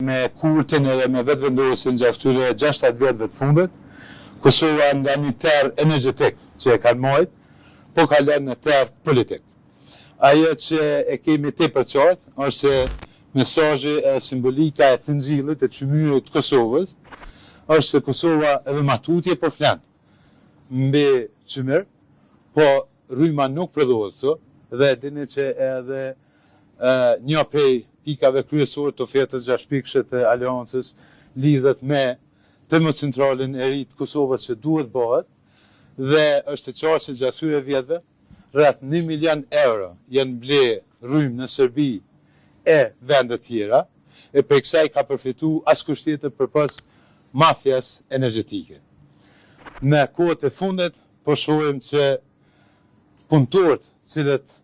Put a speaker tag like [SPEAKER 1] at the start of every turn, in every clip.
[SPEAKER 1] me kurtin edhe me vetëvendosin gjatë këtyre 6-7 vjetëve të fundit, Kosova nga një terr energjetik që e kanë marrë, po kalon në terr politik. Ajo që e kemi tepër qartë është se mesazhi e simbolika e thëngjillit e çmyrës të Kosovës është se Kosova edhe ma tutje po flan mbi çmyr, po rryma nuk prodhohet këtu dhe dini që edhe një prej pikave kryesore të ofertës 6 pikëshe të aleancës lidhet me termocentralin e ri të Kosovës që duhet bëhet dhe është e qartë që gjatë këtyre vjetëve rreth 1 milion euro janë ble rrymë në Serbi e vende tjera e për kësaj ka përfitu askush tjetër përpas mafjas energjetike. Në kohët e fundit po shohim që punëtorët cilët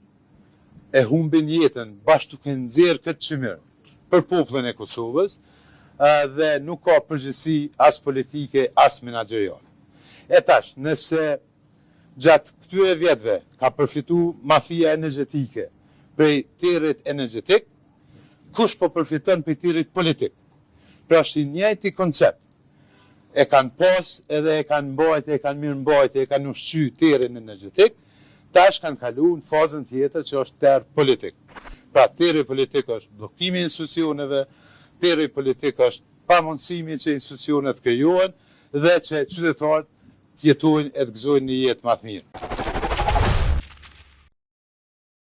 [SPEAKER 1] e humbin jetën bashkë duke nxjerrë këtë çmyr për popullin e Kosovës dhe nuk ka përgjegjësi as politike as menaxheriale. E tash, nëse gjatë këtyre vjetëve ka përfitu mafia energjetike prej territ energjetik, kush po përfiton prej territ politik? Pra është i njëjti koncept. E kanë pas edhe e kanë mbajtë, e kanë mirë mbajtë, e kanë ushqy terrin energjetik, tash kanë kalu në fazën tjetër që është terr politik. Pra terri politik është bllokimi i institucioneve, terri politik është pamundësimi që institucionet krijohen dhe që qytetarët të jetojnë e të gëzojnë një jetë më të mirë.